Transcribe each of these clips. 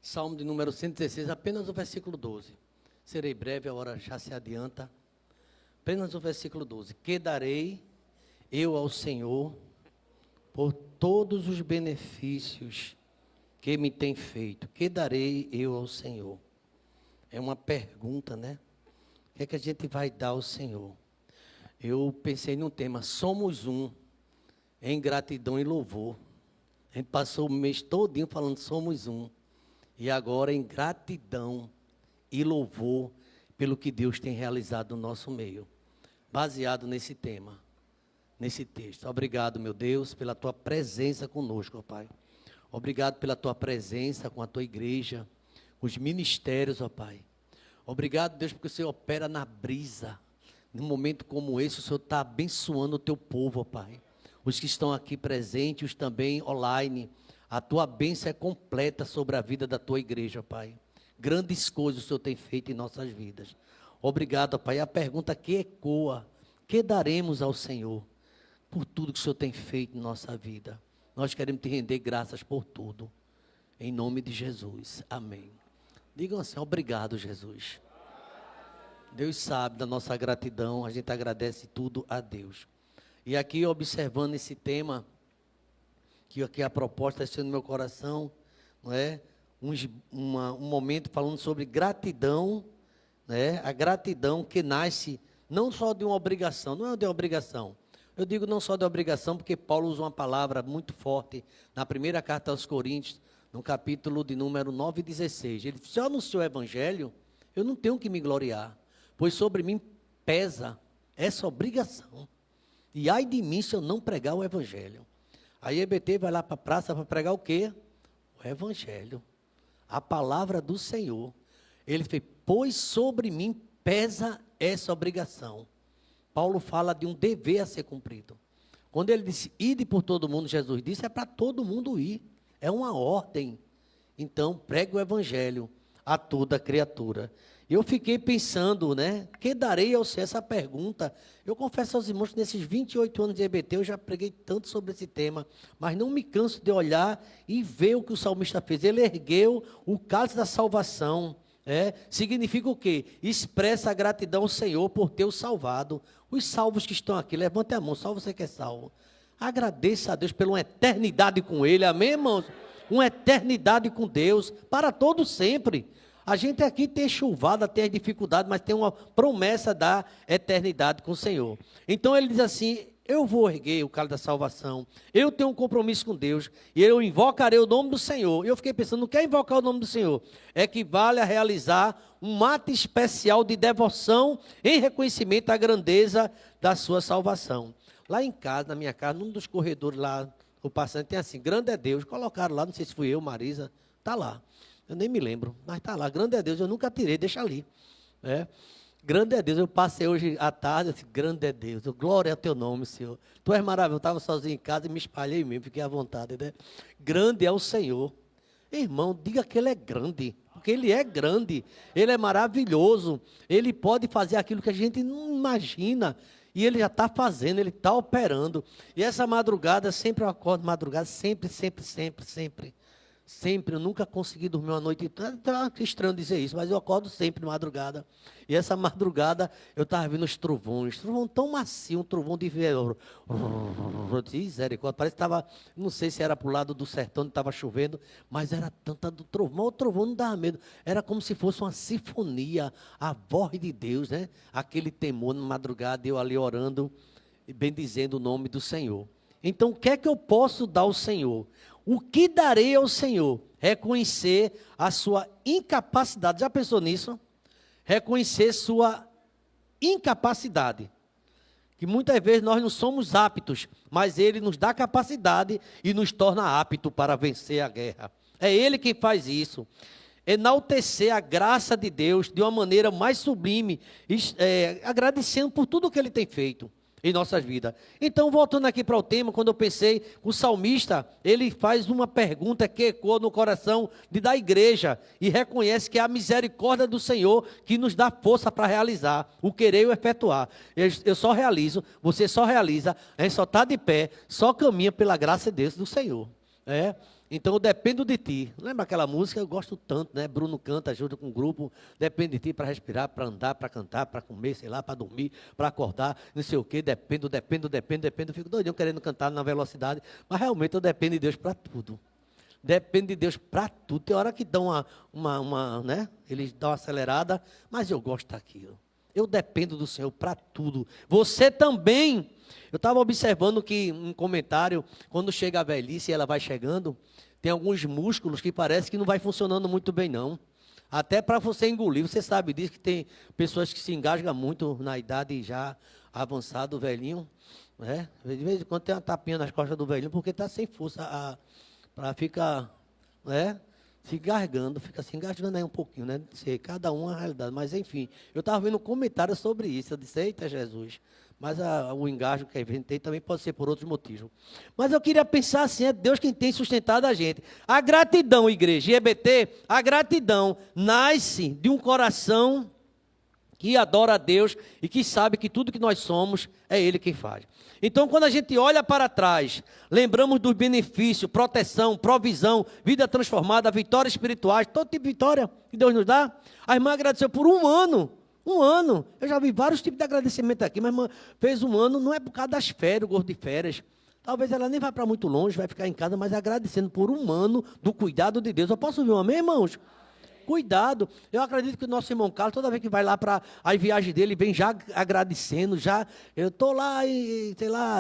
Salmo de número 116, apenas o versículo 12. Serei breve, a hora já se adianta. Apenas o versículo 12. Que darei eu ao Senhor por todos os benefícios que me tem feito? Que darei eu ao Senhor? É uma pergunta, né? O que é que a gente vai dar ao Senhor? Eu pensei num tema, somos um, em gratidão e louvor. A gente passou o mês todinho falando somos um. E agora em gratidão e louvor pelo que Deus tem realizado no nosso meio. Baseado nesse tema, nesse texto. Obrigado, meu Deus, pela tua presença conosco, ó Pai. Obrigado pela tua presença com a tua igreja, os ministérios, ó Pai. Obrigado, Deus, porque o Senhor opera na brisa. Num momento como esse, o Senhor está abençoando o teu povo, ó Pai. Os que estão aqui presentes, os também online. A tua bênção é completa sobre a vida da tua igreja, ó Pai. Grandes coisas o Senhor tem feito em nossas vidas. Obrigado, ó Pai. A pergunta que ecoa, que daremos ao Senhor por tudo que o Senhor tem feito em nossa vida? Nós queremos te render graças por tudo. Em nome de Jesus. Amém. Digam assim, obrigado, Jesus. Deus sabe da nossa gratidão, a gente agradece tudo a Deus. E aqui, observando esse tema, que aqui a proposta está no meu coração, não é? Um momento falando sobre gratidão, né? A gratidão que nasce não só de uma obrigação, não é de uma obrigação. Eu digo não só de obrigação, porque Paulo usa uma palavra muito forte na primeira carta aos Coríntios, no capítulo de número 9 e 16. Ele diz, se eu anuncio o evangelho, eu não tenho que me gloriar, pois sobre mim pesa essa obrigação. E ai de mim se eu não pregar o evangelho. Aí EBT vai lá para a praça para pregar o quê? O evangelho. A palavra do Senhor. Ele fez, pois sobre mim pesa essa obrigação. Paulo fala de um dever a ser cumprido. Quando ele disse, ide por todo mundo, Jesus disse, é para todo mundo ir. É uma ordem. Então, pregue o evangelho a toda criatura. Eu fiquei pensando, né? Que darei ao Senhor? Essa pergunta. Eu confesso aos irmãos que nesses 28 anos de EBT eu já preguei tanto sobre esse tema, mas não me canso de olhar e ver o que o salmista fez. Ele ergueu o cálice da salvação. Significa o quê? Expressa a gratidão ao Senhor por ter o salvado. Os salvos que estão aqui, levante a mão, só você que é salvo. Agradeça a Deus pela uma eternidade com Ele, amém, irmãos? Uma eternidade com Deus, para todo sempre. A gente aqui tem chuvada, tem as dificuldades, mas tem uma promessa da eternidade com o Senhor. Então ele diz assim, eu vou erguer o cálice da salvação, eu tenho um compromisso com Deus, e eu invocarei o nome do Senhor. E eu fiquei pensando, não quer invocar o nome do Senhor? Equivale a realizar um ato especial de devoção em reconhecimento à grandeza da sua salvação. Lá em casa, na minha casa, num dos corredores lá, o passante tem assim, grande é Deus, colocaram lá, não sei se fui eu, Marisa, está lá. Eu nem me lembro, mas está lá, grande é Deus, eu nunca tirei, deixa ali. Grande é Deus, eu passei hoje à tarde, eu disse, grande é Deus, glória ao teu nome, Senhor. Tu és maravilhoso, eu estava sozinho em casa e me espalhei mesmo, fiquei à vontade, né? Grande é o Senhor. Irmão, diga que Ele é grande, porque Ele é grande, Ele é maravilhoso, Ele pode fazer aquilo que a gente não imagina, e Ele já está fazendo, Ele está operando. E essa madrugada, sempre eu acordo madrugada, sempre. Sempre, eu nunca consegui dormir uma noite, tá estranho dizer isso, mas eu acordo sempre de madrugada. E essa madrugada eu estava vendo os trovão tão macio, um trovão de verão. Misericórdia, parece que estava, não sei se era para o lado do sertão, onde estava chovendo, mas era tanta do trovão, o trovão não dava medo, era como se fosse uma sinfonia, a voz de Deus, né? Aquele temor na madrugada, eu ali orando, bendizendo o nome do Senhor. Então, o que é que eu posso dar ao Senhor? O que darei ao Senhor? Reconhecer a sua incapacidade. Já pensou nisso? Reconhecer sua incapacidade. Que muitas vezes nós não somos aptos, mas Ele nos dá capacidade e nos torna aptos para vencer a guerra. É Ele quem faz isso. Enaltecer a graça de Deus de uma maneira mais sublime, agradecendo por tudo que Ele tem feito em nossas vidas. Então, voltando aqui para o tema, quando eu pensei, o salmista, ele faz uma pergunta que ecoa no coração da igreja e reconhece que é a misericórdia do Senhor que nos dá força para realizar, o querer e o efetuar. Eu só realizo, você só realiza, a gente só está de pé, só caminha pela graça de Deus do Senhor. Então eu dependo de ti. Lembra aquela música? Eu gosto tanto, né? Bruno canta, ajuda com o grupo. Depende de ti para respirar, para andar, para cantar, para comer, sei lá, para dormir, para acordar, não sei o quê. Dependo. Eu fico doidinho querendo cantar na velocidade. Mas realmente eu dependo de Deus para tudo. Depende de Deus para tudo. Tem hora que dão né? Eles dão uma acelerada, mas eu gosto daquilo. Eu dependo do Senhor para tudo. Você também. Eu estava observando que um comentário, quando chega a velhice e ela vai chegando, tem alguns músculos que parece que não vai funcionando muito bem, não. Até para você engolir, você sabe disso, que tem pessoas que se engasgam muito na idade já avançada, o velhinho, né? De vez em quando tem uma tapinha nas costas do velhinho, porque está sem força para ficar, né? Se engasgando, fica se engasgando aí um pouquinho, né? Não sei, cada um a realidade, mas enfim. Eu estava vendo um comentário sobre isso, eu disse, eita Jesus, mas o engasgo que a gente tem também pode ser por outros motivos. Mas eu queria pensar assim, é Deus quem tem sustentado a gente. A gratidão, igreja, EBT, a gratidão nasce de um coração que adora a Deus e que sabe que tudo que nós somos é Ele quem faz. Então, quando a gente olha para trás, lembramos dos benefícios, proteção, provisão, vida transformada, vitórias espirituais, todo tipo de vitória que Deus nos dá. A irmã agradeceu por um ano. Um ano. Eu já vi vários tipos de agradecimento aqui, mas a irmã fez um ano, não é por causa das férias, o gosto de férias. Talvez ela nem vá para muito longe, vai ficar em casa, mas agradecendo por um ano do cuidado de Deus. Eu posso ouvir um amém, irmãos? Cuidado. Eu acredito que o nosso irmão Carlos, toda vez que vai lá para a viagem dele, vem já agradecendo, já, eu estou lá e, sei lá,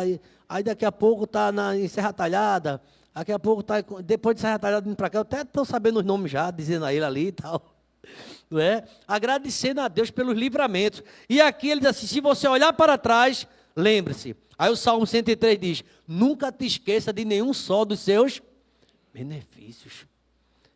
aí daqui a pouco está em Serra Talhada, daqui a pouco está, depois de Serra Talhada indo para cá, eu até estou sabendo os nomes já, dizendo a ele ali e tal, não é? Agradecendo a Deus pelos livramentos. E aqui ele diz assim, se você olhar para trás, lembre-se. Aí o Salmo 103 diz, nunca te esqueça de nenhum só dos seus benefícios.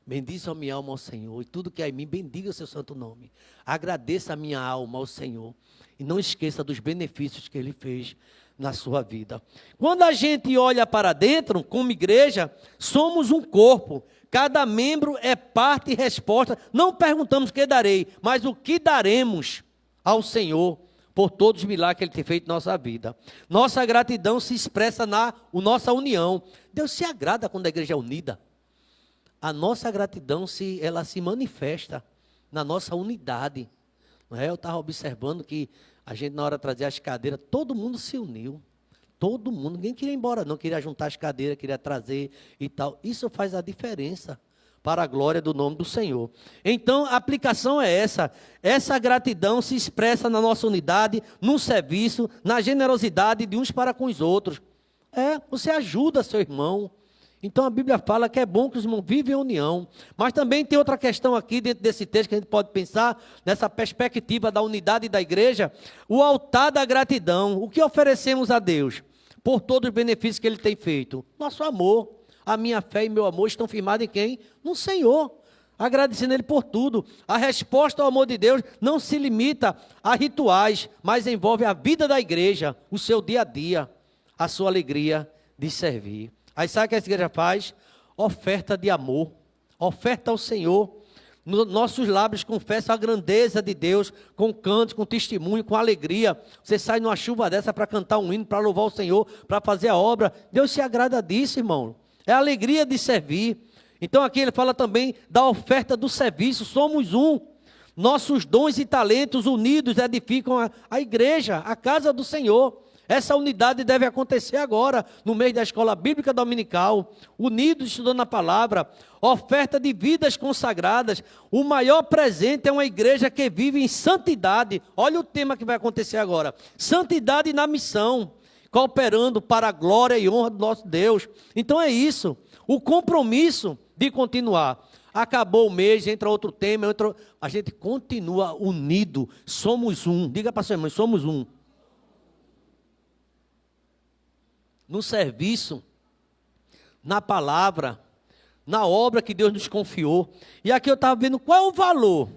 Bendize a minha alma ao Senhor, e tudo que há em mim, bendiga o seu santo nome. Agradeça a minha alma ao Senhor, e não esqueça dos benefícios que Ele fez na sua vida. Quando a gente olha para dentro, como igreja, somos um corpo. Cada membro é parte e resposta. Não perguntamos o que darei, mas o que daremos ao Senhor por todos os milagres que Ele tem feito na nossa vida. Nossa gratidão se expressa na nossa união. Deus se agrada quando a igreja é unida. A nossa gratidão, ela se manifesta na nossa unidade. Não é? Eu estava observando que a gente, na hora de trazer as cadeiras, todo mundo se uniu. Todo mundo, ninguém queria ir embora, não queria juntar as cadeiras, queria trazer e tal. Isso faz a diferença para a glória do nome do Senhor. Então, a aplicação é essa. Essa gratidão se expressa na nossa unidade, no serviço, na generosidade de uns para com os outros. Você ajuda seu irmão. Então a Bíblia fala que é bom que os irmãos vivem em união. Mas também tem outra questão aqui dentro desse texto que a gente pode pensar, nessa perspectiva da unidade da igreja, o altar da gratidão. O que oferecemos a Deus por todos os benefícios que Ele tem feito? Nosso amor. A minha fé e meu amor estão firmados em quem? No Senhor. Agradecendo Ele por tudo. A resposta ao amor de Deus não se limita a rituais, mas envolve a vida da igreja, o seu dia a dia, a sua alegria de servir. Aí sabe o que a igreja faz? Oferta de amor, oferta ao Senhor. Nossos lábios confessam a grandeza de Deus, com canto, com testemunho, com alegria. Você sai numa chuva dessa para cantar um hino, para louvar o Senhor, para fazer a obra. Deus se agrada disso, irmão. É a alegria de servir. Então aqui ele fala também da oferta do serviço. Somos um. Nossos dons e talentos unidos edificam a igreja, a casa do Senhor. Essa unidade deve acontecer agora, no meio da escola bíblica dominical, unidos estudando a palavra, oferta de vidas consagradas. O maior presente é uma igreja que vive em santidade. Olha o tema que vai acontecer agora. Santidade na missão, cooperando para a glória e honra do nosso Deus. Então é isso, o compromisso de continuar. Acabou o mês, entra outro tema, a gente continua unido, somos um. Diga para a sua irmã, somos um. No serviço, na palavra, na obra que Deus nos confiou. E aqui eu estava vendo qual é o valor.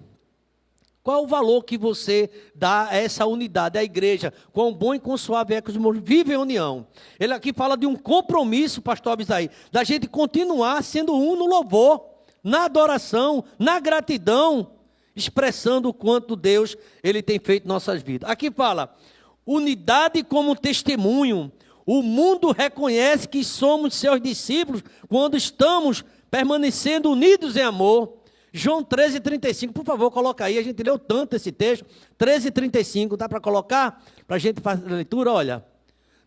Qual é o valor que você dá a essa unidade, à igreja? Quão bom e quão suave é que os irmãos vivem em união. Ele aqui fala de um compromisso, pastor Abisaí, da gente continuar sendo um no louvor, na adoração, na gratidão, expressando o quanto Deus Ele tem feito em nossas vidas. Aqui fala, unidade como testemunho. O mundo reconhece que somos seus discípulos quando estamos permanecendo unidos em amor. João 13,35, por favor, coloca aí, a gente leu tanto esse texto, 13,35, dá para colocar? Para a gente fazer a leitura, olha.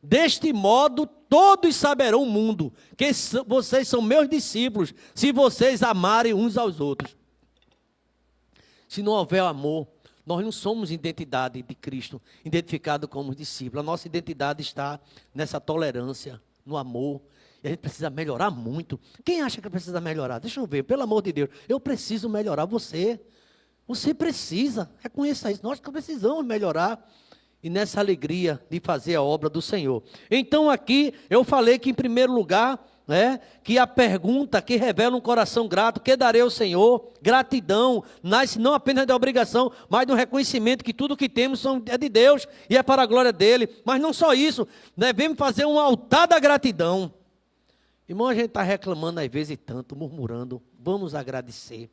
Deste modo, todos saberão o mundo, que vocês são meus discípulos, se vocês amarem uns aos outros. Se não houver amor, nós não somos identidade de Cristo, identificado como discípulo. A nossa identidade está nessa tolerância, no amor. E a gente precisa melhorar muito. Quem acha que precisa melhorar? Deixa eu ver, pelo amor de Deus. Eu preciso melhorar você. Você precisa, reconheça isso. Nós que precisamos melhorar. E nessa alegria de fazer a obra do Senhor. Então aqui eu falei que em primeiro lugar, que a pergunta que revela um coração grato, que darei ao Senhor, gratidão, nasce não apenas da obrigação, mas do reconhecimento que tudo que temos é de Deus e é para a glória dele. Mas não só isso, devemos fazer um altar da gratidão. Irmão, a gente está reclamando às vezes tanto, murmurando, vamos agradecer.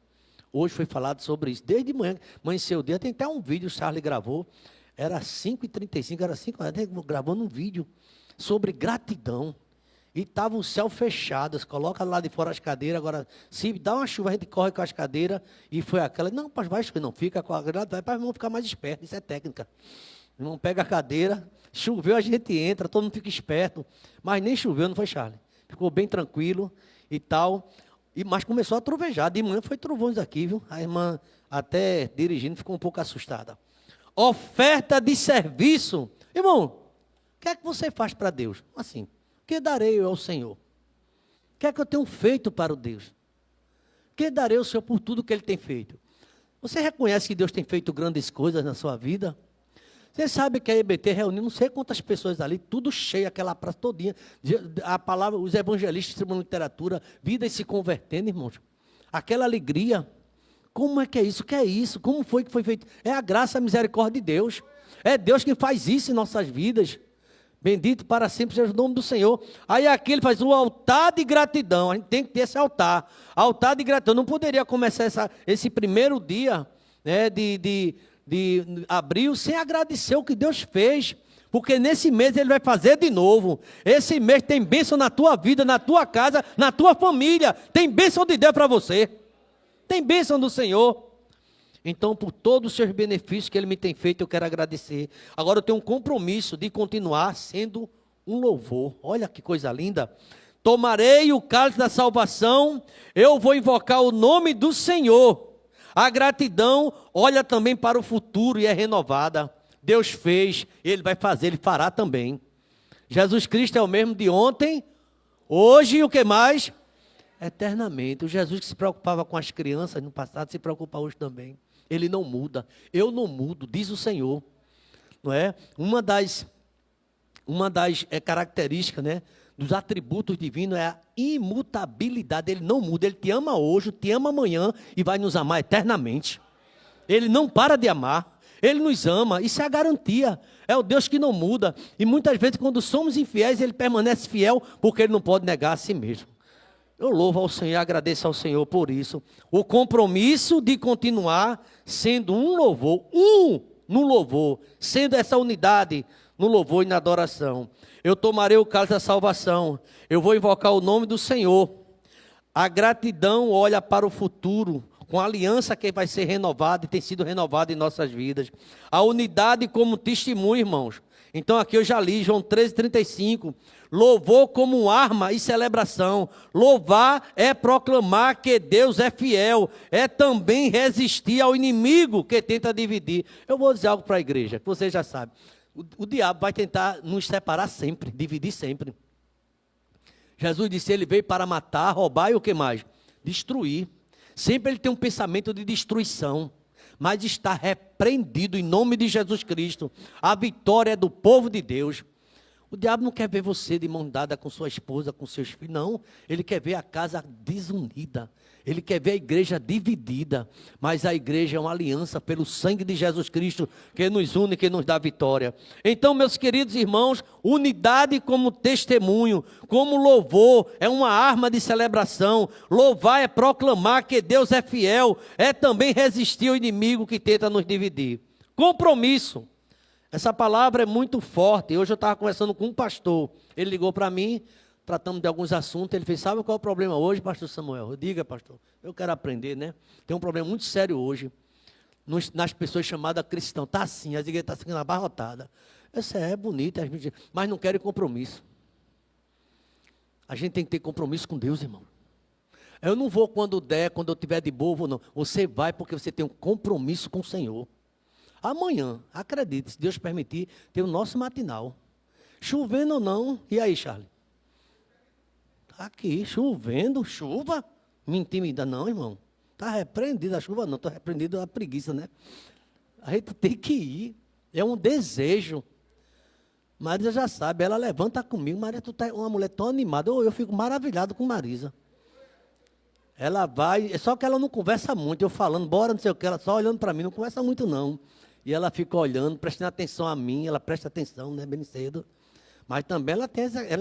Hoje foi falado sobre isso, desde manhã, amanheceu o dia, tem até um vídeo que o Charlie gravou, era 5h35, era 5 horas, gravando um vídeo sobre gratidão. E estava o céu fechado, coloca lá de fora as cadeiras, agora se dá uma chuva a gente corre com as cadeiras, e foi aquela, não, vai, não, fica com a cadeira, vai para o irmão ficar mais esperto, isso é técnica. O irmão pega a cadeira, choveu, a gente entra, todo mundo fica esperto, mas nem choveu, não foi, Charlie? Ficou bem tranquilo e tal, mas começou a trovejar, de manhã foi trovões aqui, viu? A irmã até dirigindo ficou um pouco assustada. Oferta de serviço. Irmão, o que é que você faz para Deus? Assim, o que darei eu ao Senhor? O que é que eu tenho feito para o Deus? O que darei ao Senhor por tudo que Ele tem feito? Você reconhece que Deus tem feito grandes coisas na sua vida? Você sabe que a EBT reuniu não sei quantas pessoas ali, tudo cheio, aquela praça todinha. A palavra, os evangelistas distribuindo literatura, vidas se convertendo, irmãos. Aquela alegria. Como é que é isso? O que é isso? Como foi que foi feito? É a graça, a misericórdia de Deus. É Deus que faz isso em nossas vidas. Bendito para sempre seja o nome do Senhor. Aí aqui ele faz o altar de gratidão. A gente tem que ter esse altar. Altar de gratidão. Não poderia começar esse primeiro dia de abril sem agradecer o que Deus fez. Porque nesse mês ele vai fazer de novo. Esse mês tem bênção na tua vida, na tua casa, na tua família. Tem bênção de Deus para você. Tem bênção do Senhor. Então, por todos os seus benefícios que Ele me tem feito, eu quero agradecer. Agora eu tenho um compromisso de continuar sendo um louvor. Olha que coisa linda. Tomarei o cálice da salvação, eu vou invocar o nome do Senhor. A gratidão olha também para o futuro e é renovada. Deus fez, Ele vai fazer, Ele fará também. Jesus Cristo é o mesmo de ontem, hoje e o que mais? Eternamente. O Jesus que se preocupava com as crianças no passado, se preocupa hoje também. Ele não muda. Eu não mudo, diz o Senhor. Não é? Uma das características, dos atributos divinos é a imutabilidade. Ele não muda. Ele te ama hoje, te ama amanhã e vai nos amar eternamente. Ele não para de amar. Ele nos ama. Isso é a garantia. É o Deus que não muda. E muitas vezes, quando somos infiéis, Ele permanece fiel porque Ele não pode negar a si mesmo. Eu louvo ao Senhor, agradeço ao Senhor por isso. O compromisso de continuar sendo um no louvor, sendo essa unidade no louvor e na adoração. Eu tomarei o cálice da salvação, eu vou invocar o nome do Senhor. A gratidão olha para o futuro, com a aliança que vai ser renovada e tem sido renovada em nossas vidas. A unidade como testemunho, irmãos. Então aqui eu já li, João 13,35. Louvor como arma e celebração. Louvar é proclamar que Deus é fiel. É também resistir ao inimigo que tenta dividir. Eu vou dizer algo para a igreja, que você já sabe. O diabo vai tentar nos separar sempre, dividir sempre. Jesus disse, ele veio para matar, roubar e o que mais? Destruir. Sempre ele tem um pensamento de destruição. Mas está repreendido em nome de Jesus Cristo. A vitória é do povo de Deus. O diabo não quer ver você de mão dada com sua esposa, com seus filhos. Não, ele quer ver a casa desunida. Ele quer ver a igreja dividida. Mas a igreja é uma aliança pelo sangue de Jesus Cristo que nos une, que nos dá vitória. Então, meus queridos irmãos, unidade como testemunho, como louvor, é uma arma de celebração. Louvar é proclamar que Deus é fiel. É também resistir ao inimigo que tenta nos dividir. Compromisso Essa palavra é muito forte. Hoje eu estava conversando com um pastor. Ele ligou para mim, tratamos de alguns assuntos. Ele fez, sabe qual é o problema hoje, pastor Samuel? Eu diga, pastor, eu quero aprender, né? Tem um problema muito sério hoje. Nas pessoas chamadas cristãs. Está assim, as igrejas estão ficando abarrotadas. Essa é bonita, mas não querem compromisso. A gente tem que ter compromisso com Deus, irmão. Eu não vou quando der, quando eu tiver de boa, vou não. Você vai porque você tem um compromisso com o Senhor. Amanhã, acredite, se Deus permitir, tem o nosso matinal. Chovendo ou não, e aí, Charlie? Aqui, chovendo, chuva? Me intimida não, irmão. Está repreendida a chuva não, está repreendida a preguiça, né? A gente tem que ir, é um desejo. Marisa já sabe, ela levanta comigo. Maria, tu tá uma mulher tão animada, eu fico maravilhado com Marisa. Ela vai, só que ela não conversa muito, eu falando, bora, não sei o que, ela só olhando para mim, não conversa muito não. E ela fica olhando, prestando atenção a mim, ela presta atenção, né, bem cedo. Mas também ela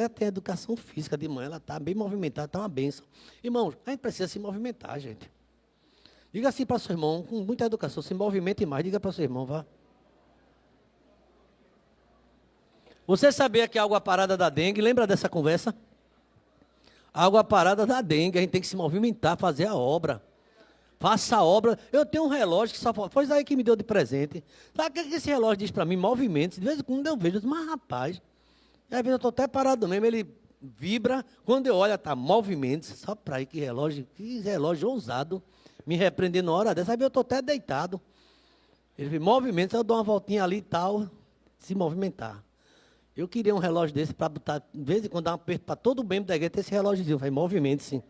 tem educação física de manhã, ela está bem movimentada, está uma bênção. Irmãos, a gente precisa se movimentar, gente. Diga assim para o seu irmão, com muita educação, se movimente mais, diga para o seu irmão, vá. Você sabia que a água parada da dengue, lembra dessa conversa? A água parada da dengue, a gente tem que se movimentar, fazer a obra. Faça a obra. Eu tenho um relógio que só foi isso aí que me deu de presente. Sabe o que esse relógio diz para mim? Movimentos. De vez em quando eu vejo, mas rapaz, às vezes eu estou até parado mesmo, ele vibra. Quando eu olho, está movimentos. Só para aí, que relógio ousado. Me repreender na hora dessa, às vezes eu estou até deitado. Ele vê movimentos, eu dou uma voltinha ali e tal, se movimentar. Eu queria um relógio desse para botar, de vez em quando, dar um aperto para todo membro da igreja, ter esse relógiozinho, vai movimente-se.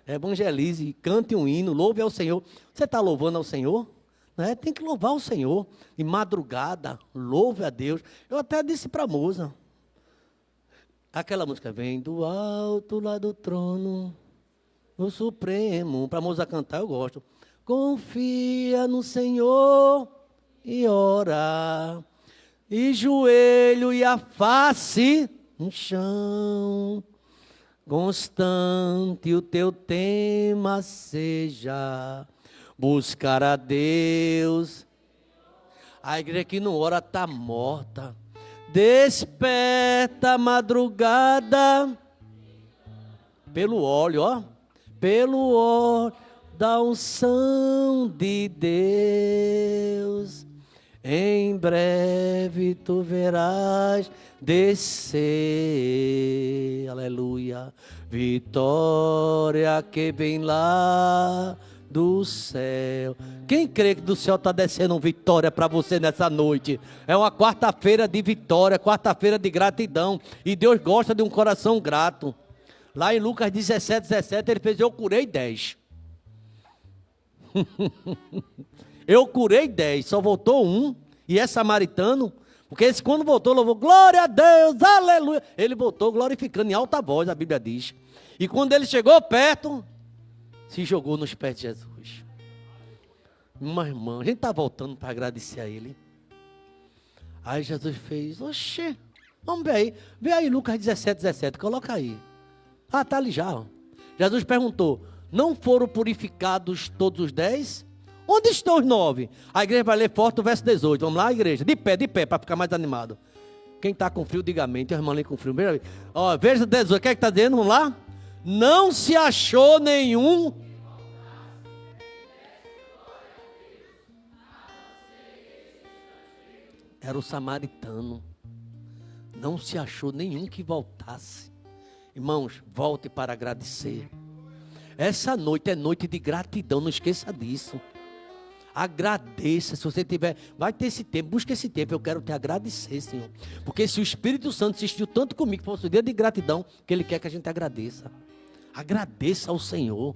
Evangelize, cante um hino, louve ao Senhor. Você está louvando ao Senhor? Né? Tem que louvar ao Senhor. De madrugada, louve a Deus. Eu até disse para a moça, aquela música, vem do alto lá do trono, o Supremo. Para a moça cantar, eu gosto. Confia no Senhor e ora, e joelho e a face no chão. Constante o teu tema seja buscar a Deus. A igreja que não ora está morta. Desperta a madrugada pelo óleo, ó. Pelo óleo da unção de Deus. Em breve tu verás descer, aleluia, vitória que vem lá do céu. Quem crê que do céu está descendo vitória para você nessa noite? É uma quarta-feira de vitória, quarta-feira de gratidão, e Deus gosta de um coração grato. Lá em Lucas 17:17 ele fez, eu curei 10. Eu curei 10, só voltou um, e é samaritano, porque esse quando voltou, louvou, glória a Deus, aleluia. Ele voltou glorificando em alta voz, a Bíblia diz. E quando ele chegou perto, se jogou nos pés de Jesus. Uma irmã, a gente está voltando para agradecer a ele. Aí Jesus fez, oxê, vamos ver aí. Vê aí Lucas 17:17, coloca aí. Ah, está ali já. Ó. Jesus perguntou, não foram purificados todos os 10? Onde estão os 9? A igreja vai ler forte o verso 18. Vamos lá, igreja? De pé, para ficar mais animado. Quem está com frio, diga amém. Tem uma irmã ali com frio. Ó, verso 18, o que é que está dizendo? Vamos lá? Não se achou nenhum. Era o samaritano. Não se achou nenhum que voltasse. Irmãos, volte para agradecer. Essa noite é noite de gratidão, não esqueça disso. Agradeça, se você tiver, vai ter esse tempo, busque esse tempo, eu quero te agradecer, Senhor. Porque se o Espírito Santo insistiu tanto comigo, fosse o dia de gratidão, que Ele quer que a gente agradeça. Agradeça ao Senhor,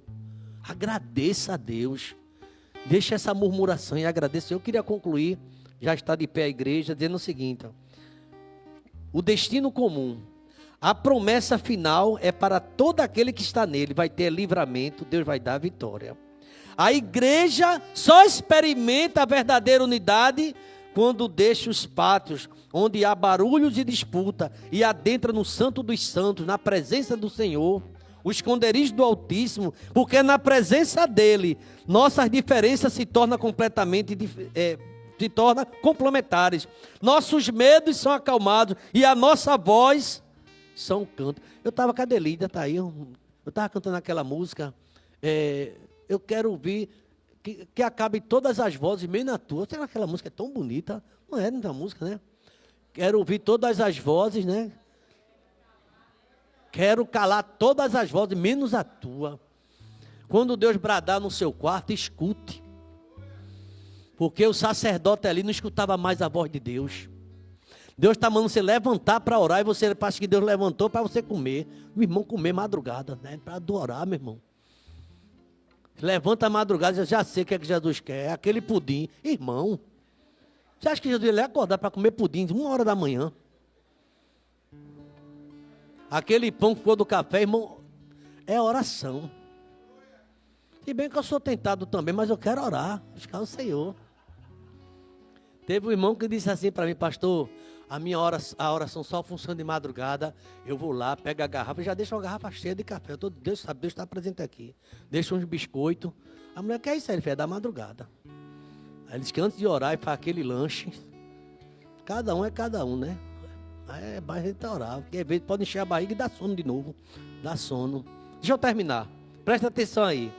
agradeça a Deus. Deixa essa murmuração e agradeça. Eu queria concluir, já está de pé a igreja, dizendo o seguinte, ó, o destino comum. A promessa final é para todo aquele que está nele, vai ter livramento, Deus vai dar vitória. A igreja só experimenta a verdadeira unidade quando deixa os pátios, onde há barulhos e disputa, e adentra no Santo dos Santos, na presença do Senhor, o esconderijo do Altíssimo, porque na presença dele, nossas diferenças se tornam completamente se tornam complementares. Nossos medos são acalmados e a nossa voz são um canto. Eu estava, cadê Lídia? Está aí. Eu estava cantando aquela música. Eu quero ouvir que acabe todas as vozes, menos a tua. Será que aquela música é tão bonita? Não é muita música, né? Quero ouvir todas as vozes, né? Quero calar todas as vozes, menos a tua. Quando Deus bradar no seu quarto, escute. Porque o sacerdote ali não escutava mais a voz de Deus. Deus está mandando você levantar para orar e você acha que Deus levantou para você comer. Meu irmão, comer madrugada, né? Para adorar, meu irmão. Levanta a madrugada, já sei o que é que Jesus quer. É aquele pudim. Irmão, você acha que Jesus ia acordar para comer pudim 1h da manhã? Aquele pão que ficou do café, irmão, é oração. Se bem que eu sou tentado também, mas eu quero orar, buscar o Senhor. Teve um irmão que disse assim para mim, pastor, a oração só funciona de madrugada. Eu vou lá, pego a garrafa, já deixo uma garrafa cheia de café. Deus sabe, Deus está presente aqui. Deixa uns biscoitos. A mulher, que é isso aí? Ele fez, é da madrugada. Aí ele disse que antes de orar e faz aquele lanche. Cada um é cada um, né? Aí é mais a gente orar, porque às vezes pode encher a barriga e dar sono de novo. Dá sono. Deixa eu terminar. Presta atenção aí.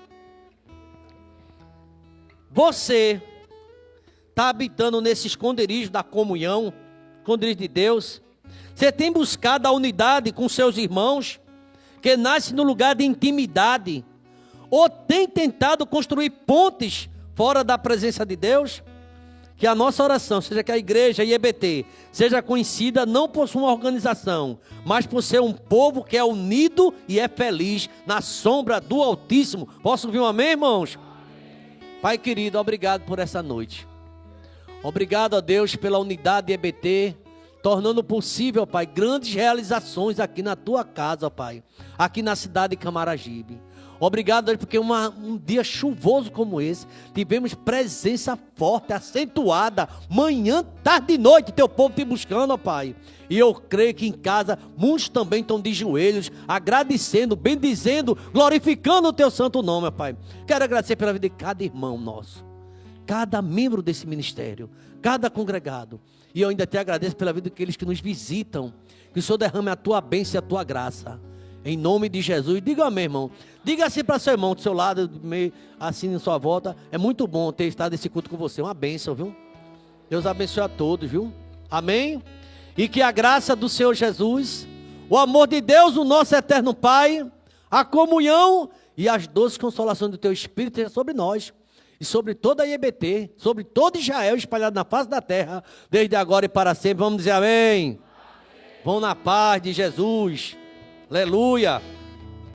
Você está habitando nesse esconderijo da comunhão, esconderijo de Deus. Você tem buscado a unidade com seus irmãos, que nasce no lugar de intimidade, ou tem tentado construir pontes fora da presença de Deus? Que a nossa oração seja que a igreja IEBT seja conhecida não por sua organização, mas por ser um povo que é unido e é feliz na sombra do Altíssimo. Posso ouvir um amém, irmãos? Pai querido, obrigado por essa noite. Obrigado a Deus pela unidade EBT, tornando possível, Pai, grandes realizações aqui na tua casa, Pai, aqui na cidade de Camaragibe. Obrigado, Deus, porque um dia chuvoso como esse, tivemos presença forte, acentuada, manhã, tarde e noite, teu povo te buscando, ó Pai. E eu creio que em casa, muitos também estão de joelhos, agradecendo, bendizendo, glorificando o teu santo nome, ó Pai. Quero agradecer pela vida de cada irmão nosso, cada membro desse ministério, cada congregado. E eu ainda te agradeço pela vida daqueles que nos visitam, que o Senhor derrame a tua bênção e a tua graça. Em nome de Jesus, diga amém, irmão. Diga assim para seu irmão do seu lado, meio assim em sua volta. É muito bom ter estado nesse culto com você. Uma bênção, viu? Deus abençoe a todos, viu? Amém? E que a graça do Senhor Jesus, o amor de Deus, o nosso eterno Pai, a comunhão e as doces consolações do teu Espírito seja sobre nós e sobre toda a IEBT, sobre todo Israel espalhado na face da terra, desde agora e para sempre. Vamos dizer amém? Vão na paz de Jesus. Aleluia.